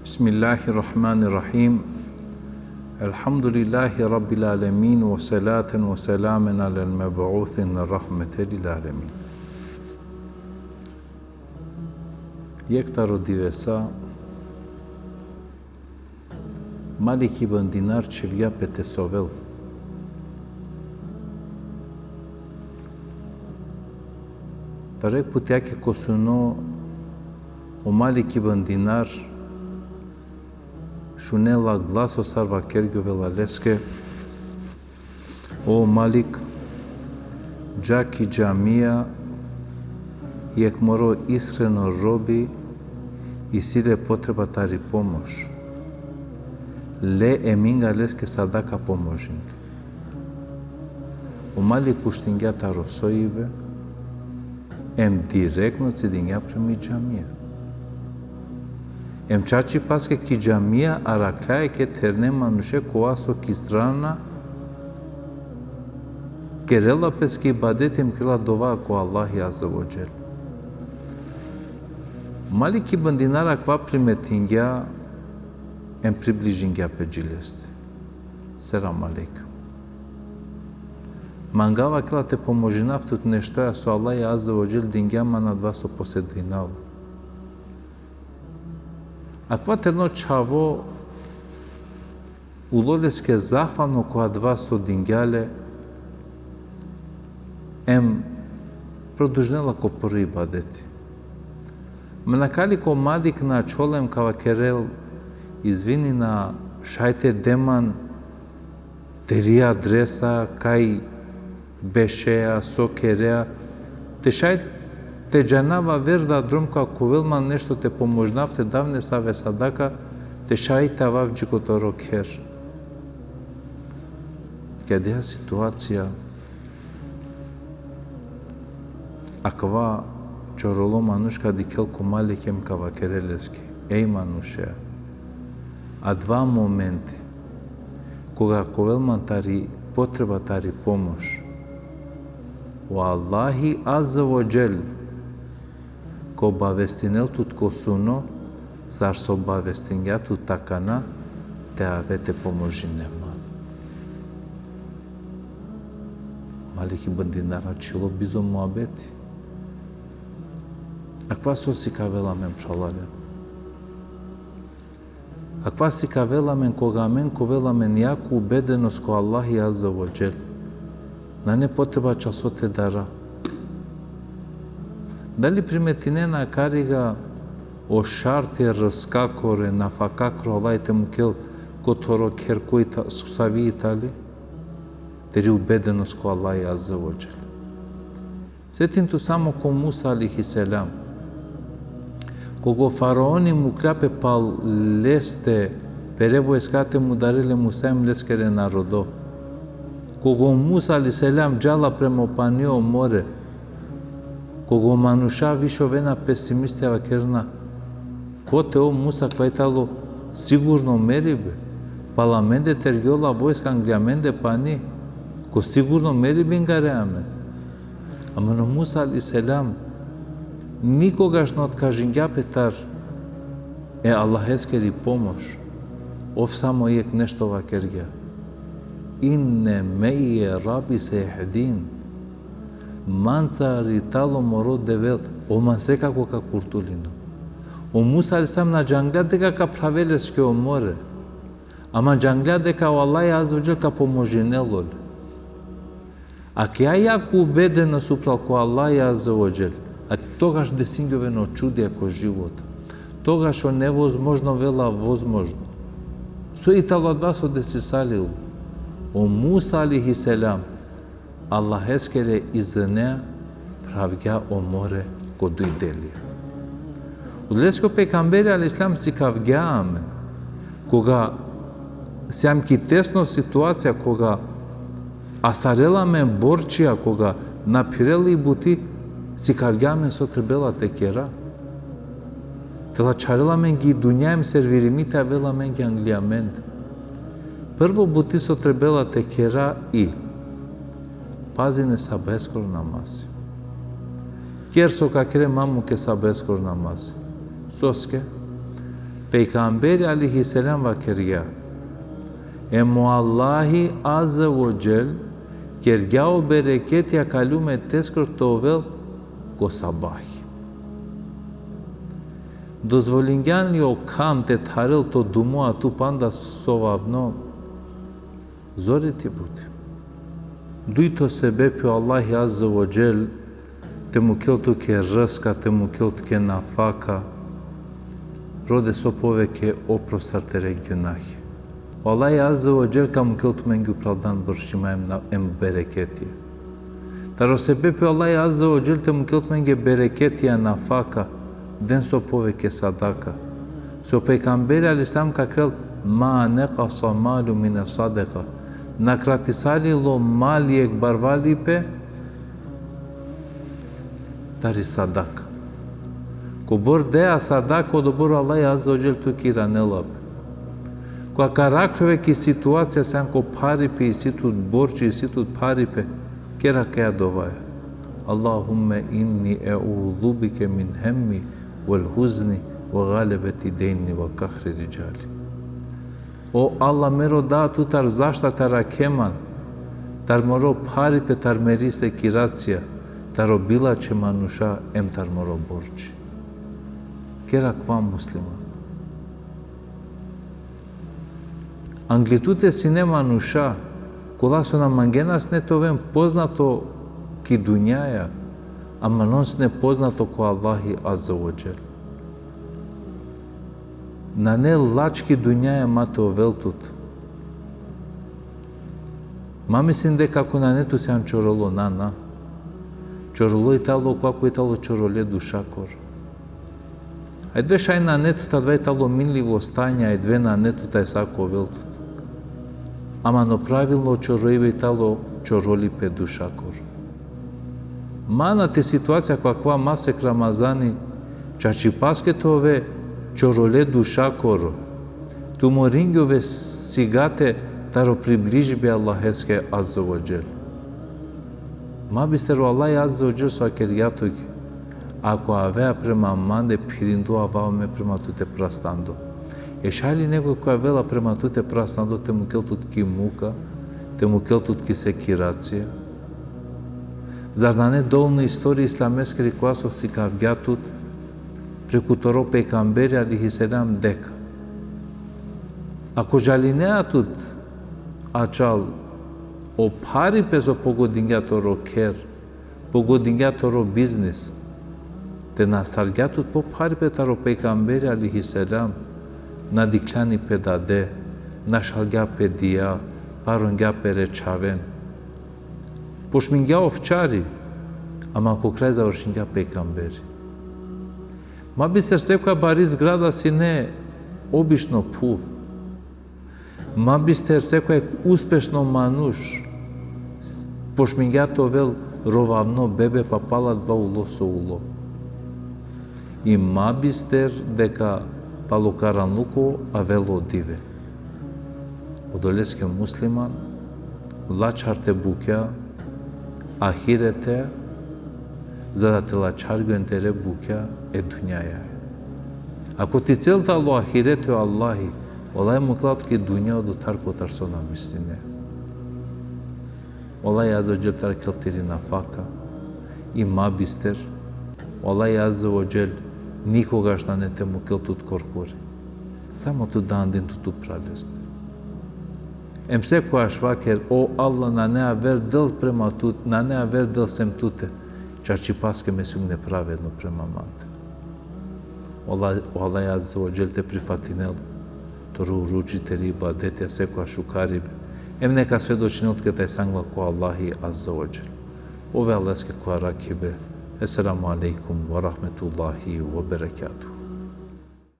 Bismillahirrahmanirrahim. Elhamdulillahi Rabbil Alamin wa salatan wa salaman ala al-mab'uthin rahmatan lil alamin. Jekta rodivesa Malik ibn Dinar çevia pe Tesovel. Tarek putea che cosuno o Malik ibn Dinar šunela glaso sarva kergovela leske. O Malik, džaki džamija, jek moro iskreno robi i sile potreba tari pomož. Le eminga leske sadaka pomožin. O Malik uštingja taro sojive, em direktno cidinja premi džamija. Em čači paske ki džamija araklaje ke terne manuše koaso ki strana kerela peski ibadet em kela dova ko Allahi azza wa jal. Malik ibn Dinar akva primetingja em približingja pe džileste. Selam alejkum. Mangava kela te pomožinav tut neštoja so Allahi azza wa jal dingja mana dva so posedinav. Аква терно чаво улолеске захвано која два со дингјале ем продужнела ко први ибадети. Менакали ко Малик на чолем кава керел извини на шајте деман терија адреса кај бешеа со кереа те шајте те джанава верда друмка ковелман нешто те поможнав те давне саве садака те шајта вав джикоторо кер. Кадеа ситуација аква чороло манушка дикел ко Маликем кава керелески. Еј мануше, а два моменти кога ковелман тари потреба тари помош. О Аллахи азza wa jal ko bavestinel tut kosuno, zar so bavestinja tut takana, te avete pomožinema. Malik ibn Dinar čilo bizo muabeti. Akva so si kavela men pralale? Akva si kavela men koga men kovela men jaku ubedenost ko Allahi azza wa jal. Na ne potreba časote dara. Дали приметинена карига о шарте раскакоре на факакро алајте мукел которо керкојта сусави итали? Тери убеденост ко Аллај азza wa jal. Сетинту само ко Муса алейхи селам. Кого фараони му крапе пал лесте перевојскате му дариле Муса им лескере народо. Кого Муса алейхи селам джала премо панио море. Кого мануша вишо вена песимистева керна, коте о Муса квајтало сигурно мерибе, паламенде тергиола војска англиаменде пани, ко сигурно мерибин гареаме. Ама но Муса али селам, никогаш не откажингја петар, Аллах ескери помош, ов само ек нешто ва кергја. Инне меје раби се ехдин, манца ритало моро девел, ома секако ка куртулино. O Musa alisam na jangla дека ка правелес ке о море. Ама jangla дека Аллај азza wa jal ка поможинелол. А ке јаку убедено супрал ко Аллај азza wa jal, а тогаш десингјовено чудија ко живот. Тогаш о невозможно вела возможно. Со италада со деси салил. O Musa алейхи селам, Аллах ескере изне правѓа о море ко дојделија. Удлеско пекамбери алейхиссалам си кавѓааме, кога сам ки тесно ситуација, кога А стареламе борчија кога напирели бути си кавѓаме со требела текера. Тела чареламен ги дуњаем сервиримите, а веламен ги англиамен. Прво бути со требела текера и пазине са бескор намази. Керсо какре маму ке са бескор намази. Соске, Peygamber aleyhisselam vakirya Emu Allahi azze ve cel kergjao bereket ja kalume teskër tovel ko sabahi. Dozvolingjan jo kam te taril to dumo atu panda sovavno zore ti buti. Duito sebepi Allahi azze ve cel te mukiltu ke rëska, te mukiltu ke nafaka, rode so poveke oprostar te regionahi. Allahi azze ve cel ka mukiltu me ngi pravdan bërshima em bereketje. Taro sebepi Allahi azze ve cel te mukiltu me ngi bereketje nafaka, den so poveke sadaka. So pejgamberi alislam ka krel ma neqasa malu mine sadaka. Na kratisali lo mali ek barvali pe tari sadaka. Ko bor dea sadaka do bor Allahi azze ve cel tu kiranelab. Ko karakterve ki situacija sen ko pari pe isitut borci isitut pari pe kera kea dovaja. Allahumme inni e'udhu bike min hemmi wal huzni wa galebeti dejni wa kahri rijali. O Allah mero da tu tar zašta tar akeman, tar moro pari pe tar merise kiracija, tar obila će manuša em tar moro borči. Kera kva musliman. Anglitute si ne manuša, kola su nam mangenas ne to vem poznato ki dunjaja, a manos ne poznato ko Allahi azza wa jel. Na ne lački dunjaja mate oveltut. Ma mislim de kako na netu se an čorolo na. Čorolo italo kako italo čorole dušakor. Aj dve šaj na netu ta dva italo minljivo stanja, aj dve na netu taj sako oveltut. Ама но правилно чороиве тало чороли пе душакор. Манате ситуација каква масек Рамазани, чачи паскетове чороле душакор, туморингове сигате таро приближбе Аллахеске азза ва джел. Ма бистеро Аллах азза ва джел со акеријатук, ако авеа према манде пиринду аваме према туте прастандо. E shali nego koja vela prema tute prasnando te mu keltut ki muka, te mu keltut ki sekiracija. Zar da ne dovoljno istoriji islameskeri koja su si ka vjatut preku toro pejgamberi aleyhisselam deka. Ako žalinea tut açal o pari peso pogodingja toro ker, pogodingja toro biznis, te nasargjatut po pari pe taro pejgamberi aleyhisselam, na diklani pe dade, na shalgja pe dia, parongja pe rečaven. Pošmingja ovčari, ama ko kraj završingja pejgamberi. Ma biser sekva bari zgrada si ne obično puv. Ma bister sekva uspešno manuš, pošmingja to vel rovavno bebe pa pala dva ulo so ulo. I ma bister deka palo karanluko a velo dive. Odoleske musliman, lačarte bukja, ahirete, za da te lačargu entere bukja e dunjaja. Ako ti celta lo ahirete o Allahi, olaj mu klatki dunja do tarko tarsona mislime. Olaj azza jel tar keltiri nafaka, i ma bister, olaj azza jel nikogaš na ne te mu keltut korkuri. Samo tu dandin tu pralest. Emse ko ashvaker, o Allah, na ne aver del prema tut, na ne aver del sem tute, čači paske me su nepravedno prema mate. Allah azza wa jel te prifatinel, toru uruči te riba, detja se ko ashukaribe. Em neka svedočinotke taj sangla ko Allahi azza wa jel. Ove Allahske ko arakibe. Esselamu alaikum wa rahmetullahi wa barakatuh.